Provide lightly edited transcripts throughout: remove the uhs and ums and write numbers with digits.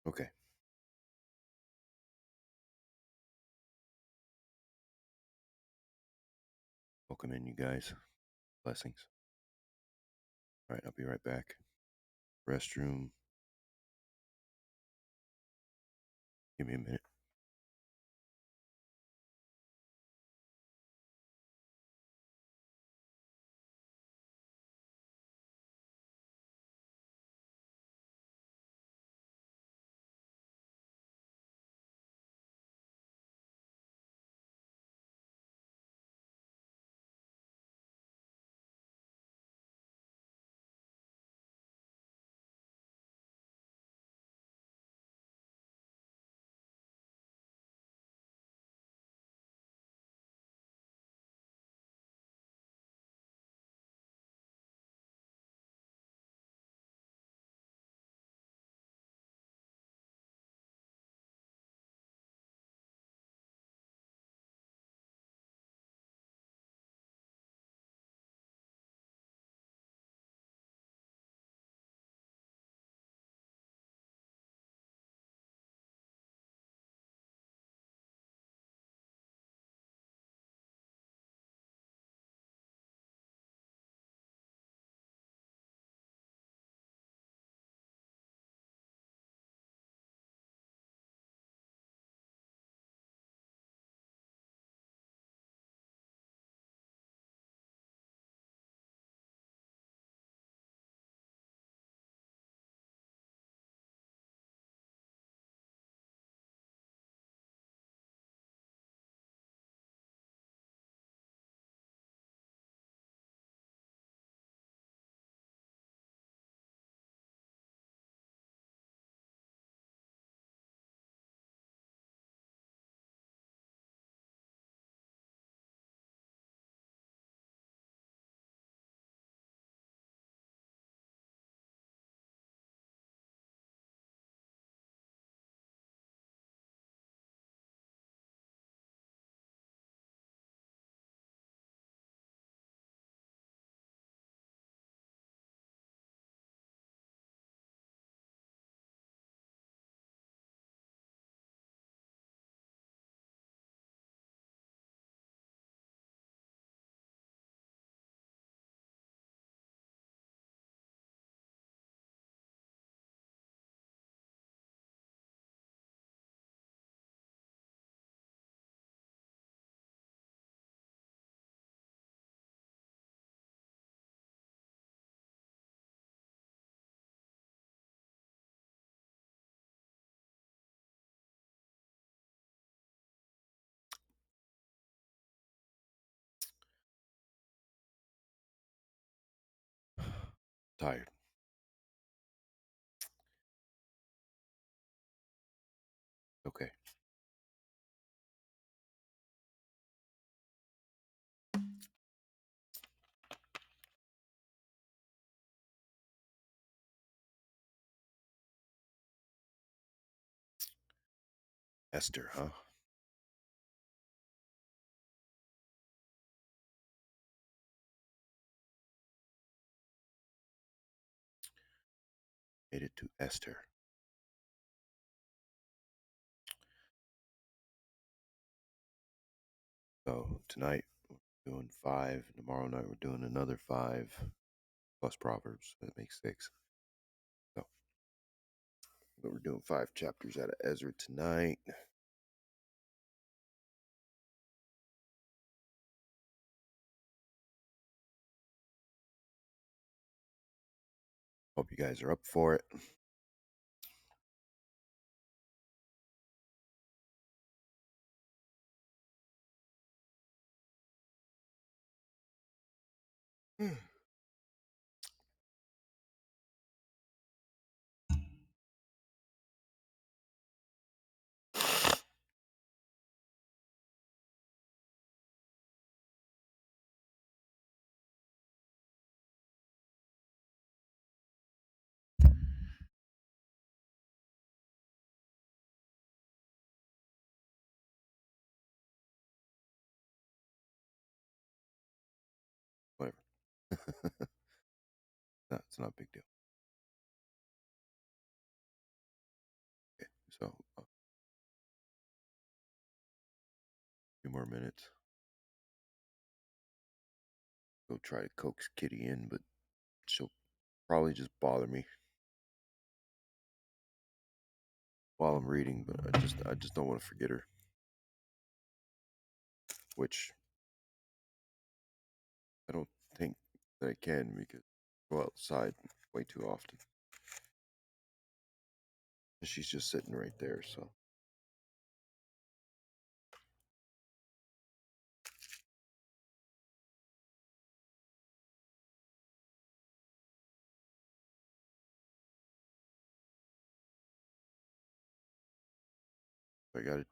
Okay. Welcome in, you guys. Blessings. All right, I'll be right back. Restroom. Give me a minute. Tired. Okay. Esther, huh? Made it to Esther. So tonight we're doing 5. Tomorrow night we're doing another 5 plus Proverbs. That makes 6. So, but we're doing 5 chapters out of Ezra tonight. Hope you guys are up for it. Whatever. No, it's not a big deal. few more minutes. Go try to coax Kitty in, but she'll probably just bother me while I'm reading. But I just don't want to forget her, which I don't think that I can because I go outside way too often. And she's just sitting right there, so. I gotta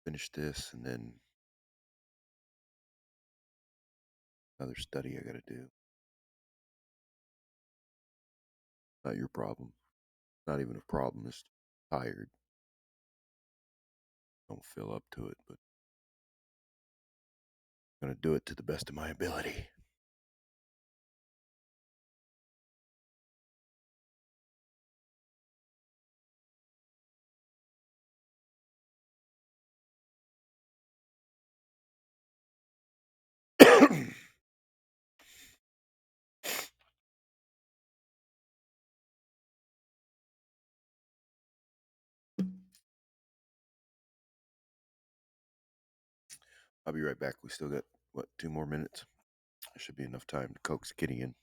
finish this and then another study I gotta do. Not your problem. Not even a problem. It's tired. Don't feel up to it, but I'm gonna do it to the best of my ability. I'll be right back. We still got, what, 2 more minutes? There should be enough time to coax Kitty in.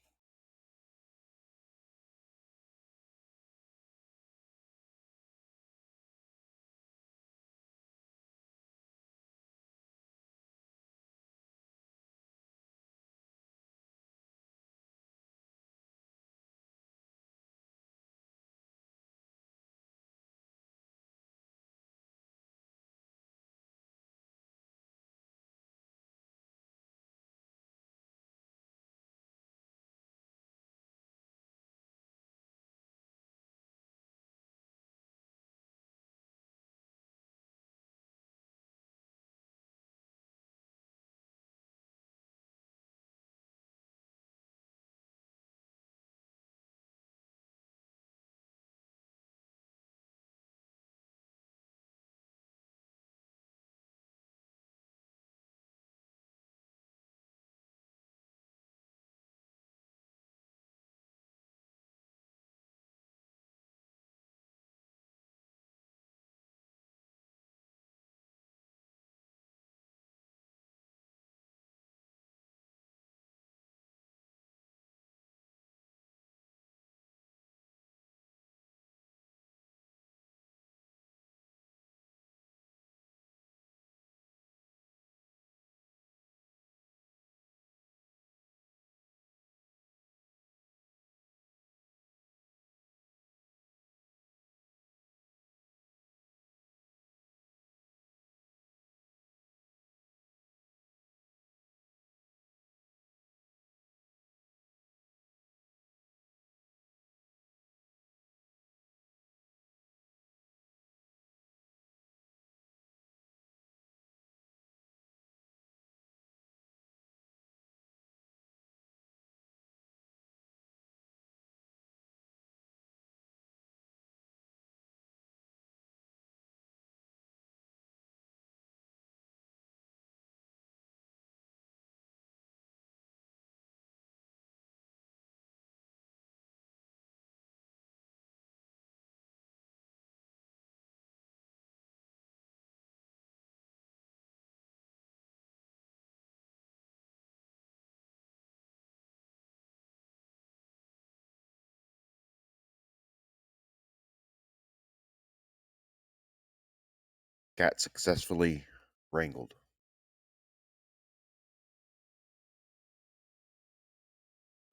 Cat successfully wrangled.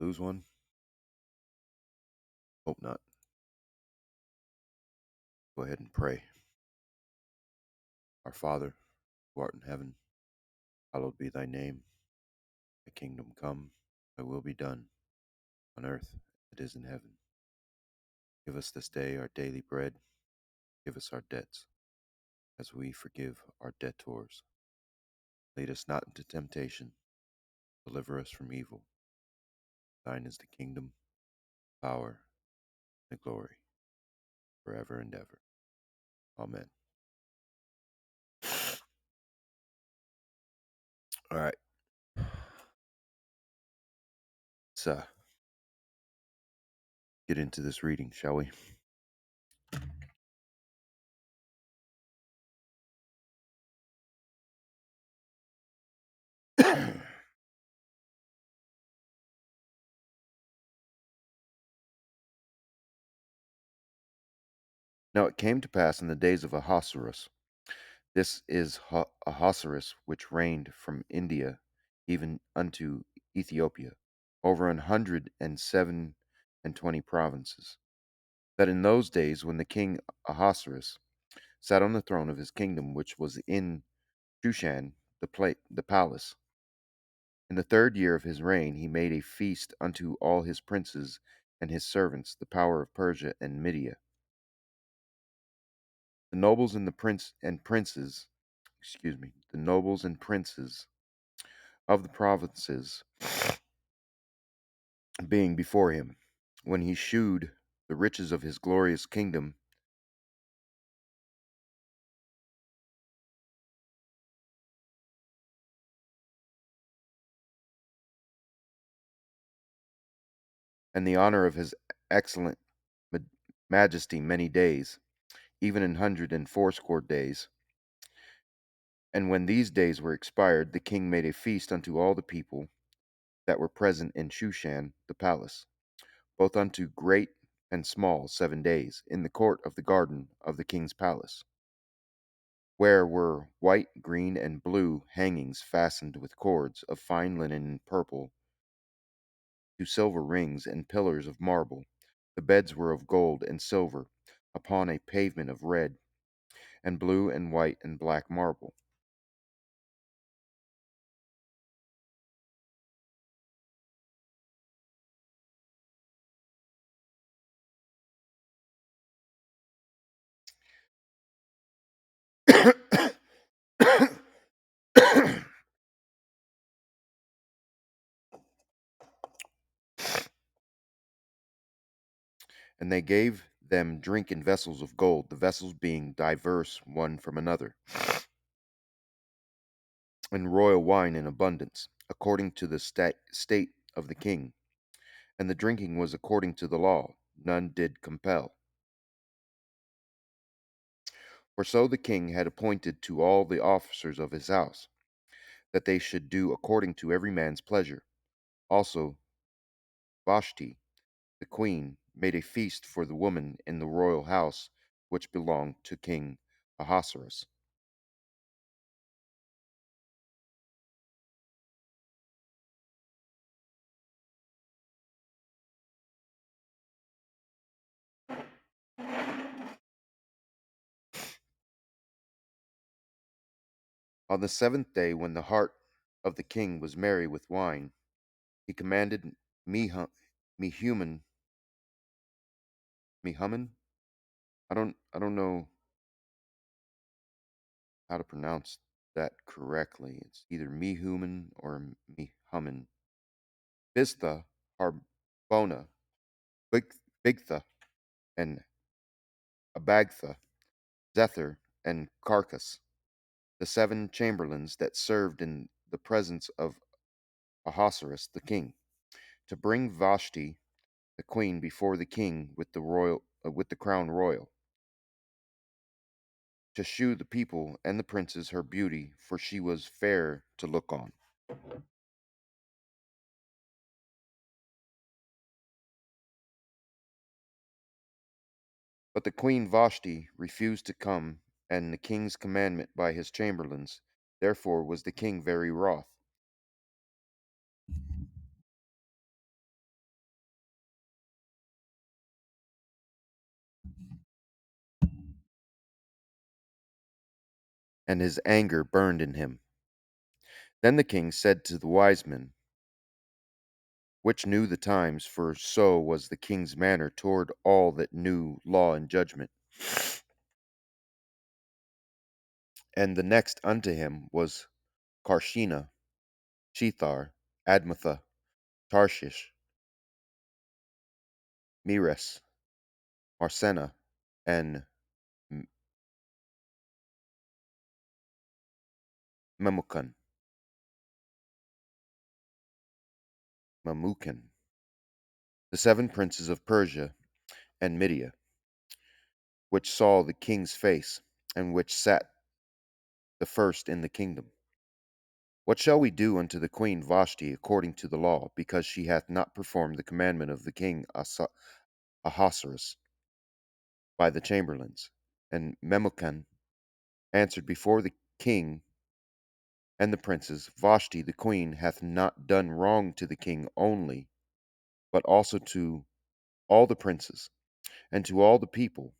Lose one? Hope not. Go ahead and pray. Our Father, who art in heaven, hallowed be thy name. Thy kingdom come, thy will be done, on earth as it is in heaven. Give us this day our daily bread. Give us our debts, as we forgive our debtors. Lead us not into temptation. Deliver us from evil. Thine is the kingdom, power, and the glory, forever and ever. Amen. All right. Let's get into this reading, shall we? Now it came to pass in the days of Ahasuerus. This is Ahasuerus, which reigned from India even unto Ethiopia, over 127 provinces. That in those days, when the king Ahasuerus sat on the throne of his kingdom, which was in Shushan, the palace, in the 3rd year of his reign, he made a feast unto all his princes and his servants, the power of Persia and Media. The nobles and the nobles and princes of the provinces being before him, when he shewed the riches of his glorious kingdom, and the honor of his excellent majesty many days, even 180 days. And when these days were expired, the king made a feast unto all the people that were present in Shushan the palace, both unto great and small 7 days, in the court of the garden of the king's palace, where were white, green, and blue hangings fastened with cords of fine linen and purple to silver rings, and pillars of marble. The beds were of gold and silver, upon a pavement of red, and blue, and white, and black marble. And they gave them drink in vessels of gold, the vessels being diverse one from another, and royal wine in abundance, according to the state of the king. And the drinking was according to the law, none did compel. For so the king had appointed to all the officers of his house, that they should do according to every man's pleasure. Also Vashti, the queen, made a feast for the woman in the royal house which belonged to King Ahasuerus. On the 7th day, when the heart of the king was merry with wine, he commanded Mehuman, Mehuman. I don't know how to pronounce that correctly. It's either Mehuman or Mehuman. Biztha, Harbona, Bigtha, and Abagtha, Zethar, and Carcas, the 7 chamberlains that served in the presence of Ahasuerus the king, to bring Vashti the queen before the king with the crown royal, to shew the people and the princes her beauty, for she was fair to look on. But the queen Vashti refused to come, and the king's commandment by his chamberlains. Therefore was the king very wroth. And his anger burned in him. Then the king said to the wise men, which knew the times, for so was the king's manner toward all that knew law and judgment. And the next unto him was Karshena, Shethar, Admatha, Tarshish, Meres, Marsena, and M- Memucan, Mamucan, the 7 princes of Persia and Media, which saw the king's face, and which sat the first in the kingdom. What shall we do unto the queen Vashti according to the law, because she hath not performed the commandment of the king Ahasuerus by the chamberlains? And Memucan answered before the king and the princes, Vashti the queen hath not done wrong to the king only, but also to all the princes, and to all the people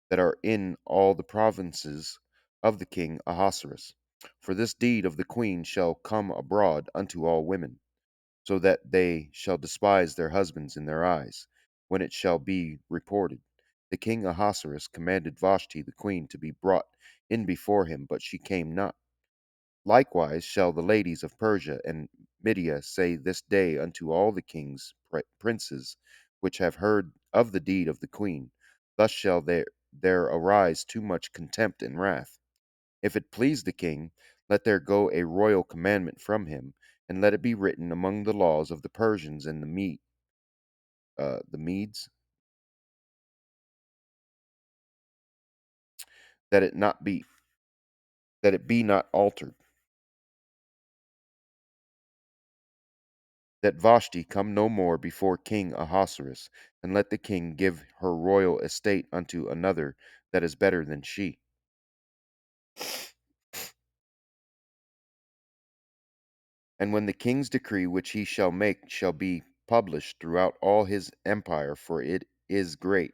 that are in all the provinces of the king Ahasuerus. For this deed of the queen shall come abroad unto all women, so that they shall despise their husbands in their eyes, when it shall be reported. The king Ahasuerus commanded Vashti the queen to be brought in before him, but she came not. Likewise shall the ladies of Persia and Media say this day unto all the king's princes which have heard of the deed of the queen. Thus shall there arise too much contempt and wrath. If it please the king, let there go a royal commandment from him, and let it be written among the laws of the Persians and the Medes, that it be not altered, that Vashti come no more before King Ahasuerus, and let the king give her royal estate unto another that is better than she. And when the king's decree which he shall make shall be published throughout all his empire, for it is great,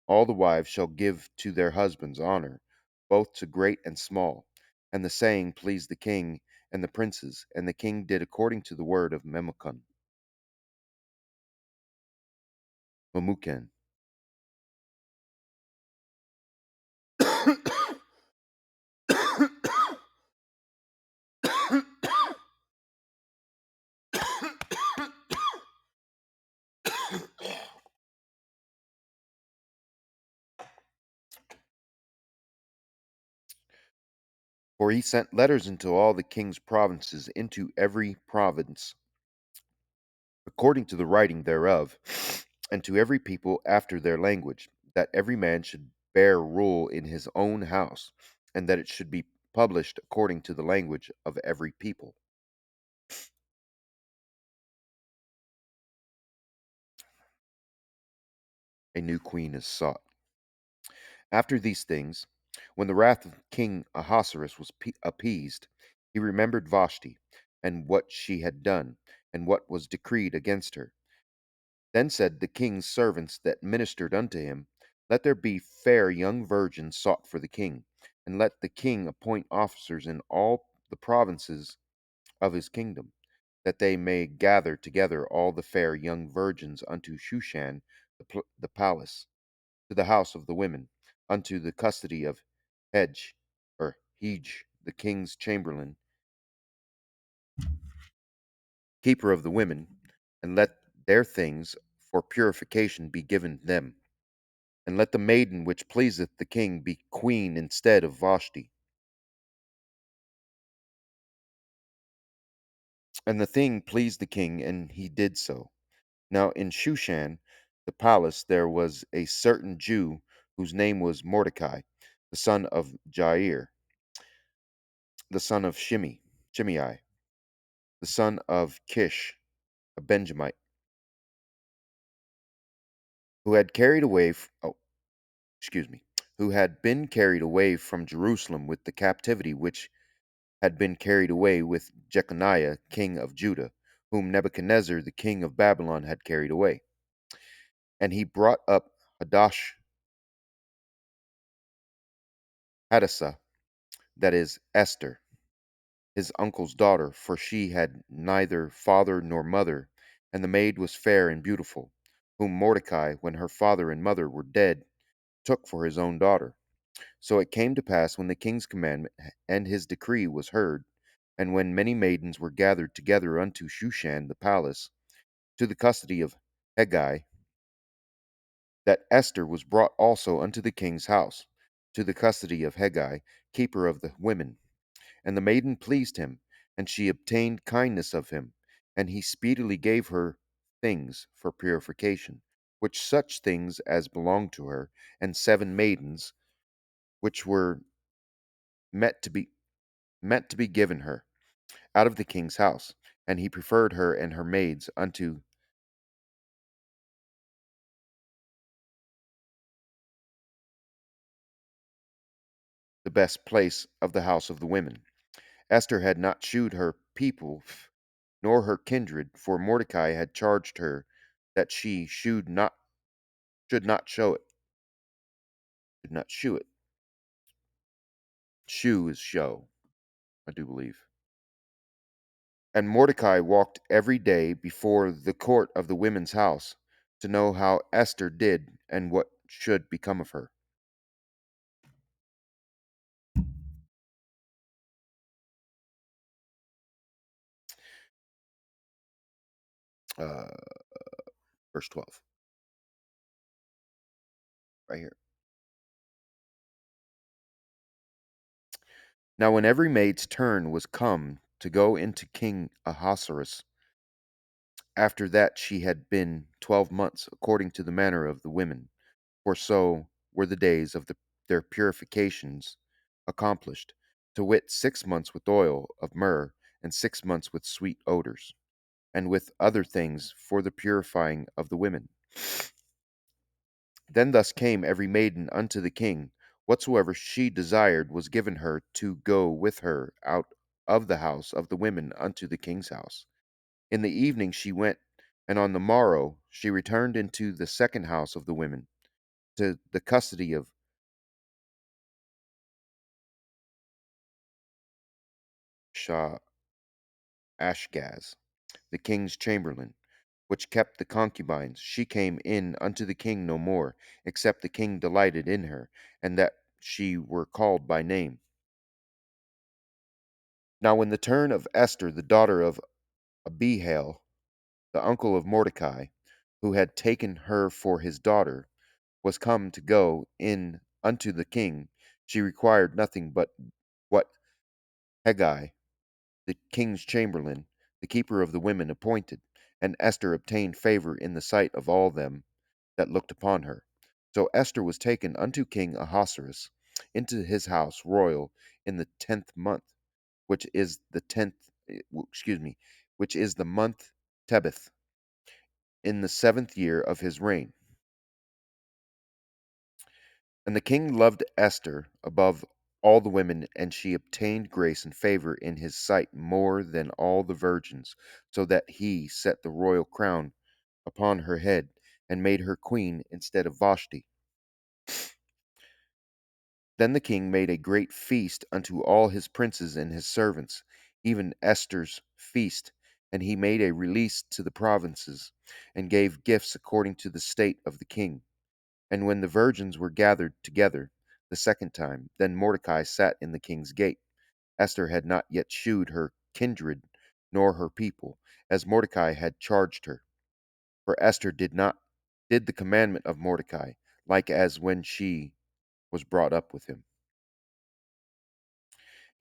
all the wives shall give to their husbands honor, both to great and small. And the saying pleased the king and the princes, and the king did according to the word of Memucan. For he sent letters into all the king's provinces, into every province, according to the writing thereof, and to every people after their language, that every man should bear rule in his own house, and that it should be published according to the language of every people. A new queen is sought. After these things, when the wrath of King Ahasuerus was appeased, he remembered Vashti, and what she had done, and what was decreed against her. Then said the king's servants that ministered unto him, let there be fair young virgins sought for the king, and let the king appoint officers in all the provinces of his kingdom, that they may gather together all the fair young virgins unto Shushan the palace, to the house of the women, unto the custody of Hedge, or Hege, the king's chamberlain, keeper of the women, and let their things for purification be given them. And let the maiden which pleaseth the king be queen instead of Vashti. And the thing pleased the king, and he did so. Now in Shushan, the palace, there was a certain Jew whose name was Mordecai, the son of Jair, the son of Shimei, the son of Kish, a Benjamite, who had carried away, excuse me, who had been carried away from Jerusalem with the captivity which had been carried away with Jeconiah, king of Judah, whom Nebuchadnezzar, the king of Babylon, had carried away. And he brought up Hadassah, that is, Esther, his uncle's daughter, for she had neither father nor mother, and the maid was fair and beautiful, whom Mordecai, when her father and mother were dead, took for his own daughter. So it came to pass when the king's commandment and his decree was heard, and when many maidens were gathered together unto Shushan the palace, to the custody of Hegai, that Esther was brought also unto the king's house, to the custody of Hegai, keeper of the women. And the maiden pleased him, and she obtained kindness of him, and he speedily gave her things for purification, which such things as belonged to her, and 7 maidens, which were meant to be meant to be given her out of the king's house. And he preferred her and her maids unto the best place of the house of the women. Esther had not shewed her people nor her kindred, for Mordecai had charged her that she should not show it, should not shew it. Shew is show, I do believe. And Mordecai walked every day before the court of the women's house to know how Esther did and what should become of her. Uh, verse 12, right here. Now, when every maid's turn was come to go into King Ahasuerus, after that she had been 12 months, according to the manner of the women, for so were the days of their purifications accomplished, to wit, 6 months with oil of myrrh, and 6 months with sweet odors, and with other things for the purifying of the women. Then thus came every maiden unto the king, whatsoever she desired was given her to go with her out of the house of the women unto the king's house. In the evening she went, and on the morrow she returned into the second house of the women, to the custody of Shah Ashgaz, the king's chamberlain, which kept the concubines. She came in unto the king no more, except the king delighted in her, and that she were called by name. Now when the turn of Esther, the daughter of Abihail, the uncle of Mordecai, who had taken her for his daughter, was come to go in unto the king, she required nothing but what Hegai, the king's chamberlain, the keeper of the women, appointed, and Esther obtained favor in the sight of all them that looked upon her. So Esther was taken unto King Ahasuerus into his house royal in the 10th month, which is the which is the month Tebeth, in the 7th year of his reign. And the king loved Esther above all the women, and she obtained grace and favor in his sight more than all the virgins, so that he set the royal crown upon her head, and made her queen instead of Vashti. Then the king made a great feast unto all his princes and his servants, even Esther's feast, and he made a release to the provinces, and gave gifts according to the state of the king. And when the virgins were gathered together the second time, then Mordecai sat in the king's gate. Esther had not yet shewed her kindred nor her people, as Mordecai had charged her. For Esther did the commandment of Mordecai, like as when she was brought up with him.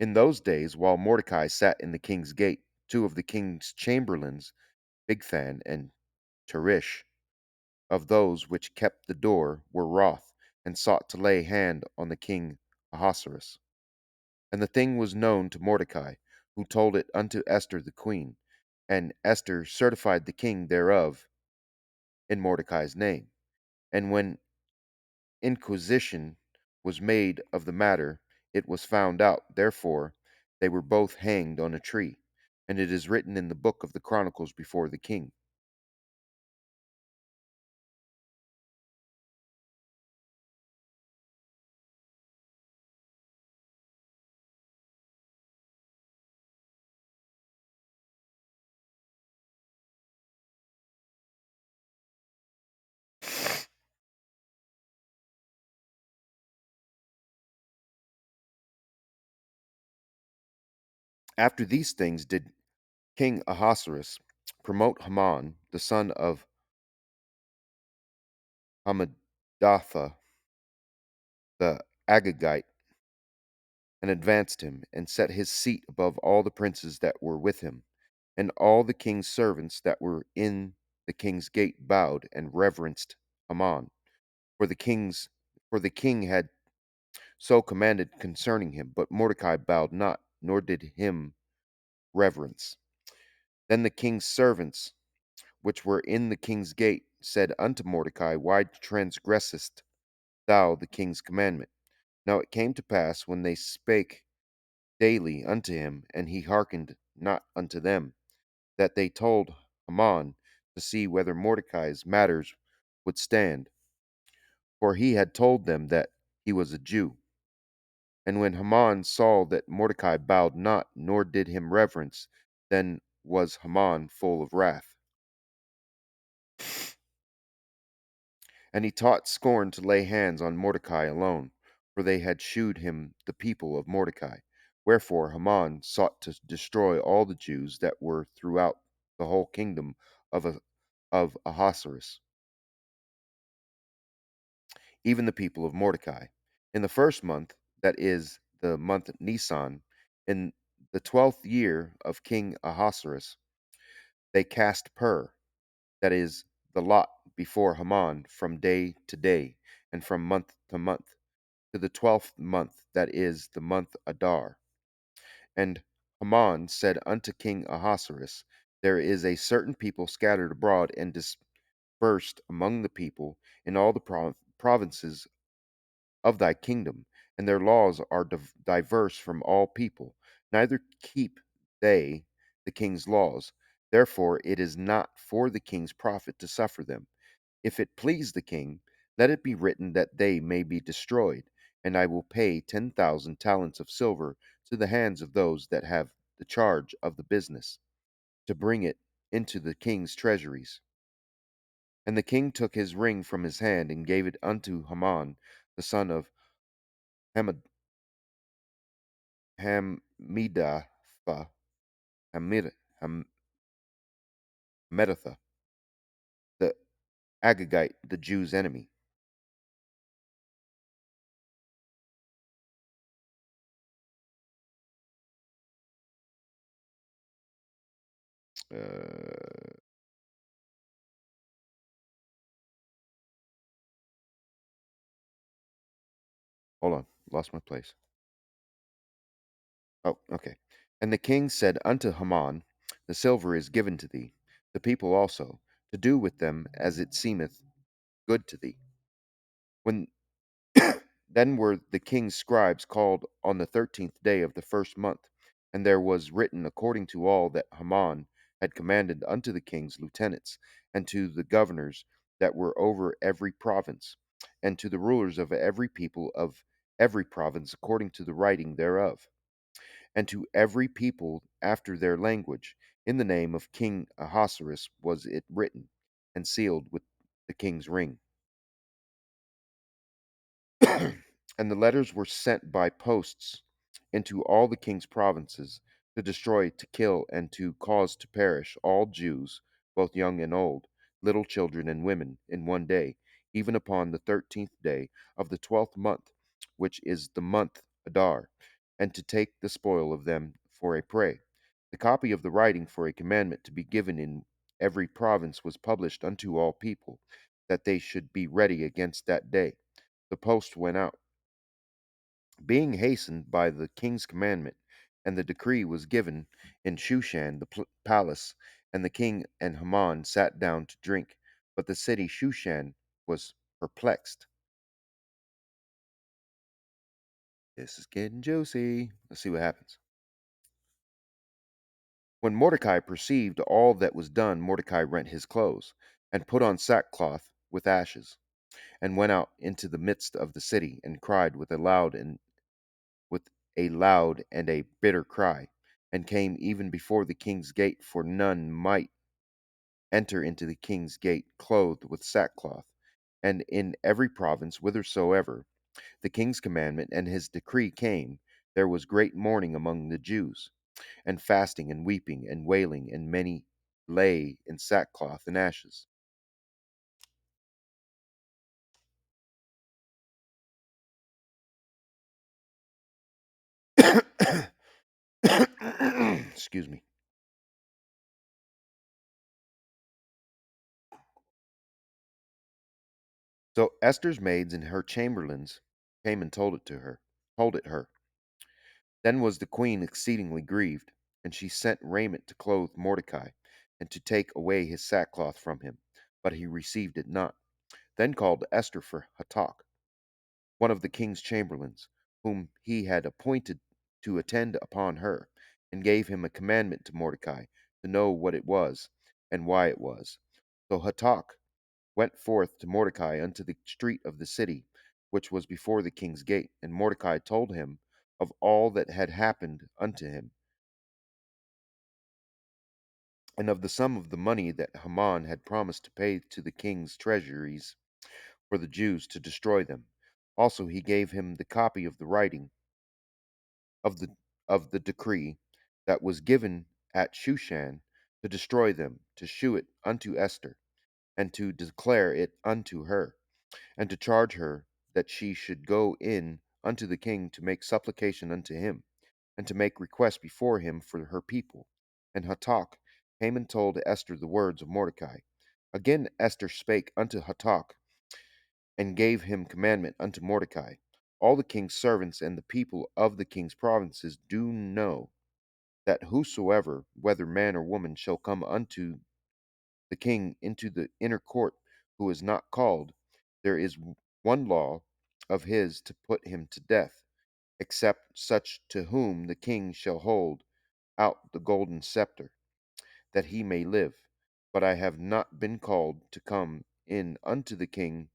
In those days, while Mordecai sat in the king's gate, two of the king's chamberlains, Bigthan and Teresh, of those which kept the door, were wroth, and sought to lay hand on the king Ahasuerus. And the thing was known to Mordecai, who told it unto Esther the queen, and Esther certified the king thereof in Mordecai's name. And when inquisition was made of the matter, it was found out. Therefore, they were both hanged on a tree. And it is written in the book of the Chronicles before the king. After these things did King Ahasuerus promote Haman, the son of Hammedatha the Agagite, and advanced him, and set his seat above all the princes that were with him. And all the king's servants that were in the king's gate bowed and reverenced Haman, for the king's for the king had so commanded concerning him. But Mordecai bowed not, nor did him reverence. Then the king's servants, which were in the king's gate, said unto Mordecai, Why transgressest thou the king's commandment? Now it came to pass, when they spake daily unto him, and he hearkened not unto them, that they told Haman to see whether Mordecai's matters would stand, for he had told them that he was a Jew. And when Haman saw that Mordecai bowed not, nor did him reverence, then was Haman full of wrath. And he taught scorn to lay hands on Mordecai alone, for they had shewed him the people of Mordecai. Wherefore Haman sought to destroy all the Jews that were throughout the whole kingdom of Ahasuerus, even the people of Mordecai. In the first month, that is the month Nisan, in the 12th year of King Ahasuerus, they cast pur, that is the lot, before Haman from day to day, and from month to month, to the 12th month, that is the month Adar. And Haman said unto King Ahasuerus, There is a certain people scattered abroad and dispersed among the people in all the provinces of thy kingdom, and their laws are diverse from all people, neither keep they the king's laws. Therefore it is not for the king's profit to suffer them. If it please the king, let it be written that they may be destroyed, and I will pay 10,000 talents of silver to the hands of those that have the charge of the business, to bring it into the king's treasuries. And the king took his ring from his hand and gave it unto Haman, the son of Hamad- Hammedatha, Hamid- Hammedatha, the Agagite, the Jews' enemy. Uh, Hold on, lost my place. Oh, okay. And the king said unto Haman, The silver is given to thee, the people also, to do with them as it seemeth good to thee. When then were the king's scribes called on the 13th day of the first month, and there was written according to all that Haman had commanded unto the king's lieutenants, and to the governors that were over every province, and to the rulers of every people of every province according to the writing thereof, and to every people after their language. In the name of King Ahasuerus was it written, and sealed with the king's ring. And the letters were sent by posts into all the king's provinces, to destroy, to kill, and to cause to perish all Jews, both young and old, little children and women, in one day, even upon the 13th day of the 12th month, which is the month Adar, and to take the spoil of them for a prey. The copy of the writing for a commandment to be given in every province was published unto all people, that they should be ready against that day. The post went out, being hastened by the king's commandment, and the decree was given in Shushan the palace, and the king and Haman sat down to drink, but the city Shushan was perplexed. This is getting juicy. Let's see what happens. When Mordecai perceived all that was done, Mordecai rent his clothes, and put on sackcloth with ashes, and went out into the midst of the city, and cried with a loud and a bitter cry, and came even before the king's gate, for none might enter into the king's gate clothed with sackcloth. And in every province, whithersoever the king's commandment and his decree came, there was great mourning among the Jews, and fasting and weeping and wailing, and many lay in sackcloth and ashes. Excuse me. So Esther's maids and her chamberlains came and told it her. Then was the queen exceedingly grieved, and she sent raiment to clothe Mordecai, and to take away his sackcloth from him. But he received it not. Then called Esther for Hatak, one of the king's chamberlains, whom he had appointed to attend upon her, and gave him a commandment to Mordecai, to know what it was, and why it was. So Hatak went forth to Mordecai unto the street of the city, which was before the king's gate. And Mordecai told him of all that had happened unto him, and of the sum of the money that Haman had promised to pay to the king's treasuries for the Jews to destroy them. Also he gave him the copy of the writing of the decree that was given at Shushan to destroy them, to shew it unto Esther, and to declare it unto her, and to charge her that she should go in unto the king to make supplication unto him, and to make request before him for her people. And Hatak came and told Esther the words of Mordecai. Again Esther spake unto Hatak, and gave him commandment unto Mordecai. All the king's servants and the people of the king's provinces do know that whosoever, whether man or woman, shall come unto the king into the inner court, who is not called, there is one law of his to put him to death, except such to whom the king shall hold out the golden scepter, that he may live. But I have not been called to come in unto the king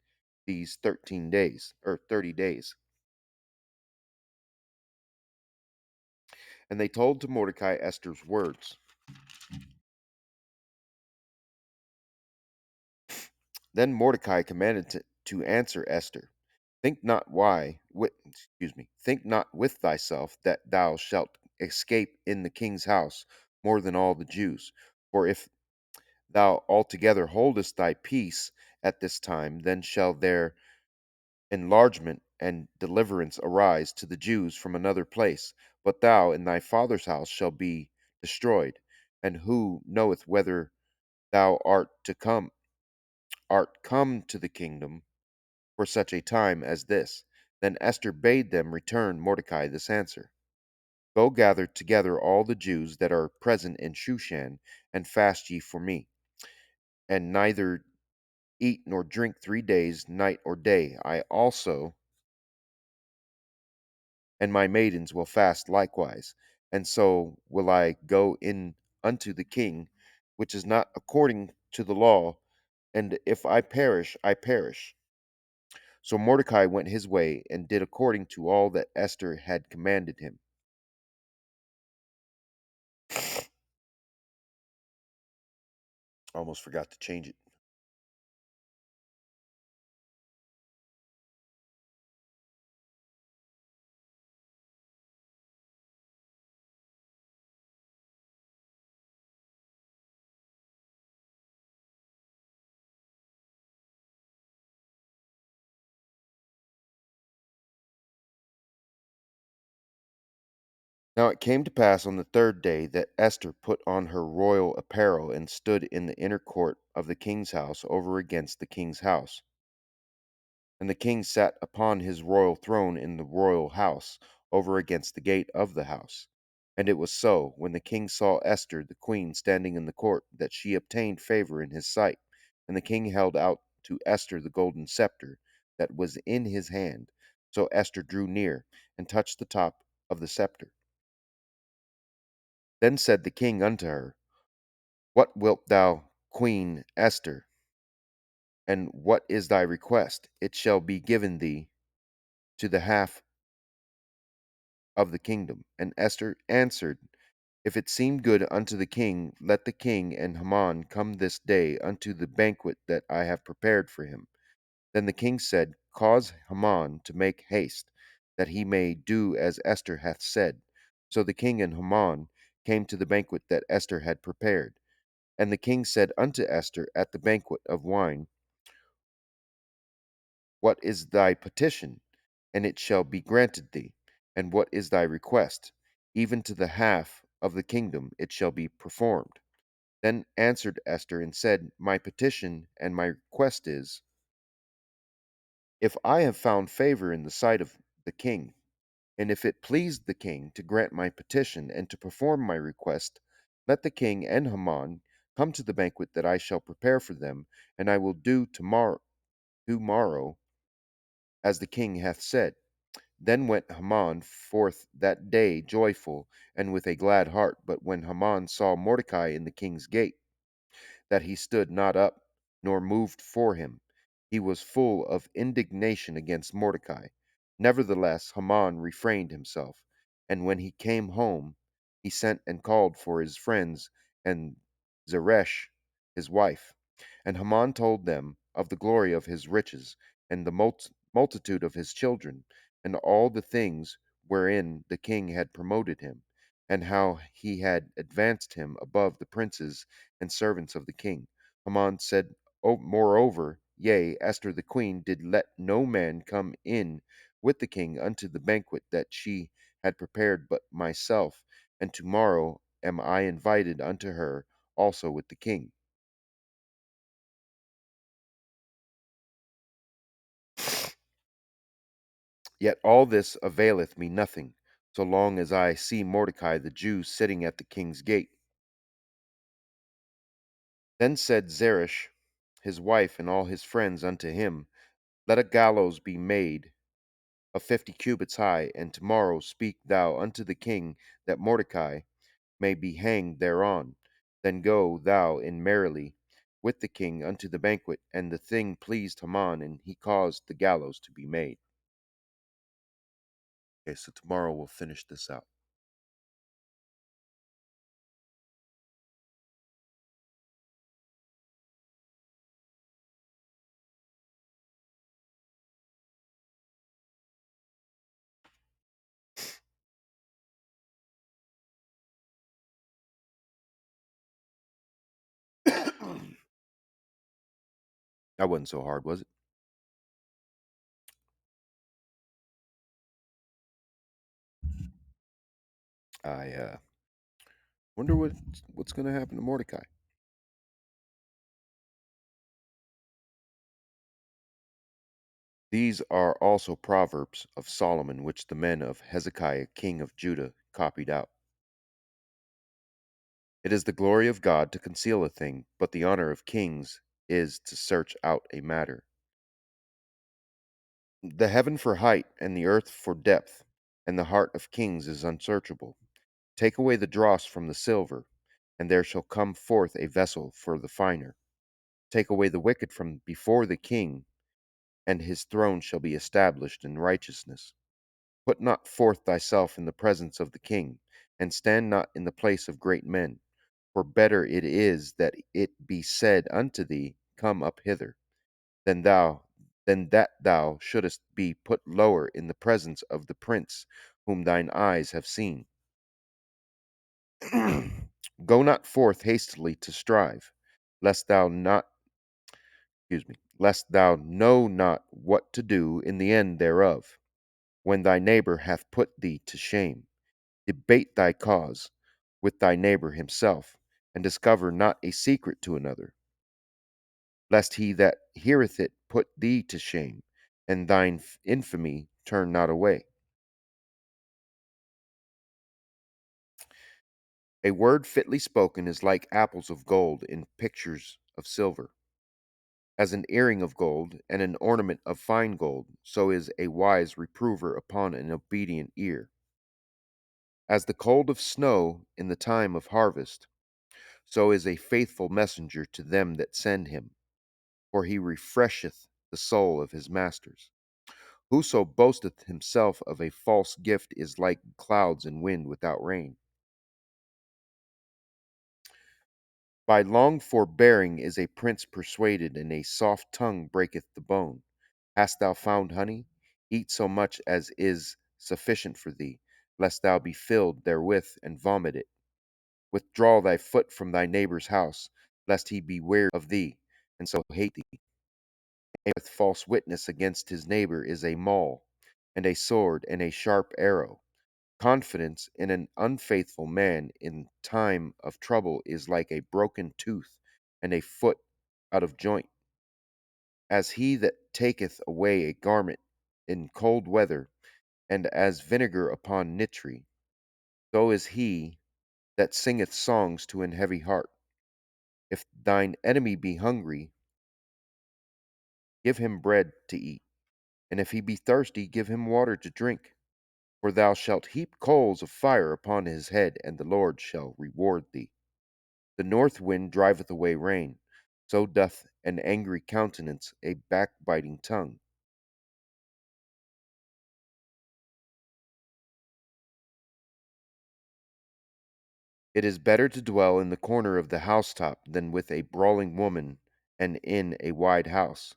these 13 days, or 30 days. And they told to Mordecai Esther's words. Then Mordecai commanded to answer Esther, Think not think not with thyself that thou shalt escape in the king's house more than all the Jews. For if thou altogether holdest thy peace at this time, then shall there enlargement and deliverance arise to the Jews from another place. But thou and thy father's house shall be destroyed. And who knoweth whether thou art come to the kingdom for such a time as this? Then Esther bade them return Mordecai this answer. Go gather together all the Jews that are present in Shushan, and fast ye for me, and neither eat nor drink 3 days, night or day. I also and my maidens will fast likewise, and so will I go in unto the king, which is not according to the law, and if I perish, I perish. So Mordecai went his way and did according to all that Esther had commanded him. Almost forgot to change it. Now it came to pass on the third day that Esther put on her royal apparel and stood in the inner court of the king's house over against the king's house. And the king sat upon his royal throne in the royal house, over against the gate of the house. And it was so, when the king saw Esther the queen standing in the court, that she obtained favor in his sight. And the king held out to Esther the golden scepter that was in his hand. So Esther drew near, and touched the top of the scepter. Then said the king unto her, What wilt thou, Queen Esther? And what is thy request? It shall be given thee to the half of the kingdom. And Esther answered, If it seem good unto the king, let the king and Haman come this day unto the banquet that I have prepared for him. Then the king said, Cause Haman to make haste, that he may do as Esther hath said. So the king and Haman came to the banquet that Esther had prepared. And the king said unto Esther at the banquet of wine, What is thy petition? And it shall be granted thee. And what is thy request? even to the half of the kingdom it shall be performed. Then answered Esther and said, My petition and my request is, if I have found favor in the sight of the king, and if it pleased the king to grant my petition and to perform my request, let the king and Haman come to the banquet that I shall prepare for them, and I will do tomorrow as the king hath said. Then went Haman forth that day joyful and with a glad heart. But when Haman saw Mordecai in the king's gate, that he stood not up, nor moved for him, he was full of indignation against Mordecai. Nevertheless, Haman refrained himself, and when he came home, he sent and called for his friends and Zeresh, his wife. And Haman told them of the glory of his riches, and the multitude of his children, and all the things wherein the king had promoted him, and how he had advanced him above the princes and servants of the king. Haman said, Moreover, yea, Esther the queen did let no man come in with the king unto the banquet that she had prepared but myself, and tomorrow am I invited unto her also with the king. Yet all this availeth me nothing, so long as I see Mordecai the Jew sitting at the king's gate. Then said Zeresh, his wife, and all his friends unto him, Let a gallows be made of 50 cubits high, and tomorrow speak thou unto the king that Mordecai may be hanged thereon. Then go thou in merrily with the king unto the banquet. And the thing pleased Haman, and he caused the gallows to be made. Okay, so tomorrow we'll finish this out. That wasn't so hard, was it? I wonder what's going to happen to Mordecai. These are also proverbs of Solomon, which the men of Hezekiah, king of Judah, copied out. It is the glory of God to conceal a thing, but the honor of kings is to search out a matter. The heaven for height, and the earth for depth, and the heart of kings is unsearchable. Take away the dross from the silver, and there shall come forth a vessel for the finer. Take away the wicked from before the king, and his throne shall be established in righteousness. Put not forth thyself in the presence of the king, and stand not in the place of great men. For better it is that it be said unto thee, Come up hither, than that thou shouldest be put lower in the presence of the prince whom thine eyes have seen. Go not forth hastily to strive, lest thou not lest thou know not what to do in the end thereof, when thy neighbor hath put thee to shame. Debate thy cause with thy neighbor himself, and discover not a secret to another, lest he that heareth it put thee to shame, and thine infamy turn not away. A word fitly spoken is like apples of gold in pictures of silver. As an earring of gold and an ornament of fine gold, so is a wise reprover upon an obedient ear. As the cold of snow in the time of harvest, so is a faithful messenger to them that send him, for he refresheth the soul of his masters. Whoso boasteth himself of a false gift is like clouds and wind without rain. By long forbearing is a prince persuaded, and a soft tongue breaketh the bone. Hast thou found honey? Eat so much as is sufficient for thee, lest thou be filled therewith and vomit it. Withdraw thy foot from thy neighbor's house, lest he be weary of thee, and so hate thee. And with false witness against his neighbor is a maul, and a sword, and a sharp arrow. Confidence in an unfaithful man in time of trouble is like a broken tooth and a foot out of joint. As he that taketh away a garment in cold weather, and as vinegar upon nitre, so is he that singeth songs to an heavy heart. If thine enemy be hungry, give him bread to eat, and if he be thirsty, give him water to drink. For thou shalt heap coals of fire upon his head, and the Lord shall reward thee. The north wind driveth away rain, so doth an angry countenance a backbiting tongue. It is better to dwell in the corner of the housetop than with a brawling woman and in a wide house.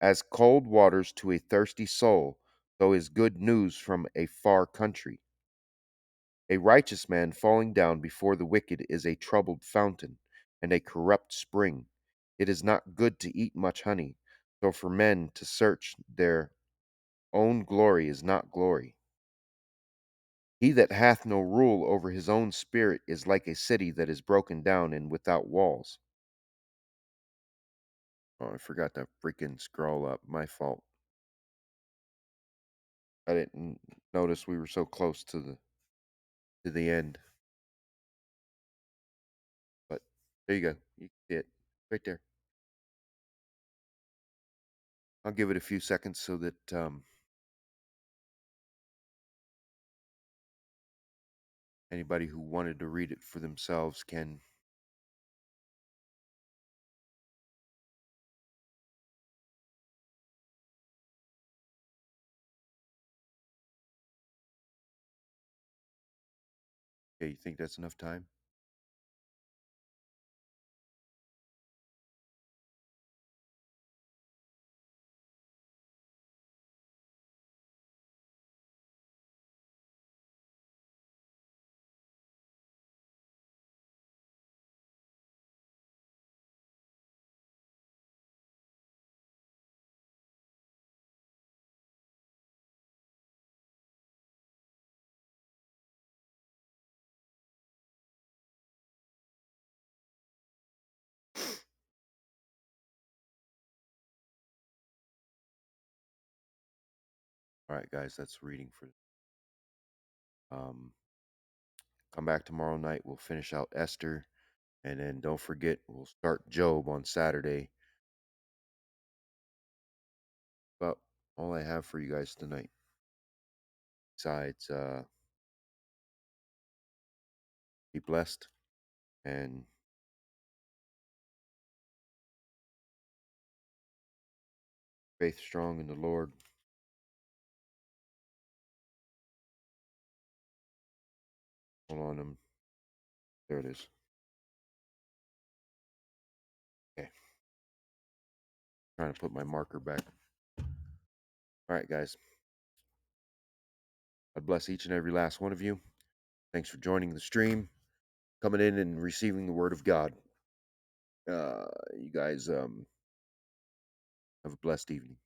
As cold waters to a thirsty soul, so is good news from a far country. A righteous man falling down before the wicked is a troubled fountain and a corrupt spring. It is not good to eat much honey, so for men to search their own glory is not glory. He that hath no rule over his own spirit is like a city that is broken down and without walls. Oh, I forgot to freaking scroll up. My fault. I didn't notice we were so close to the end. But there you go. You can see it right there. I'll give it a few seconds so that anybody who wanted to read it for themselves can. Okay, you think that's enough time? All right, guys, that's reading for. Um, Come back tomorrow night. We'll finish out Esther, and then don't forget we'll start Job on Saturday. About all I have for you guys tonight. Besides, be blessed and faith strong in the Lord. Hold on, there it is. Okay, trying to put my marker back. All right, guys. God bless each and every last one of you. Thanks for joining the stream, coming in and receiving the word of God. You guys have a blessed evening.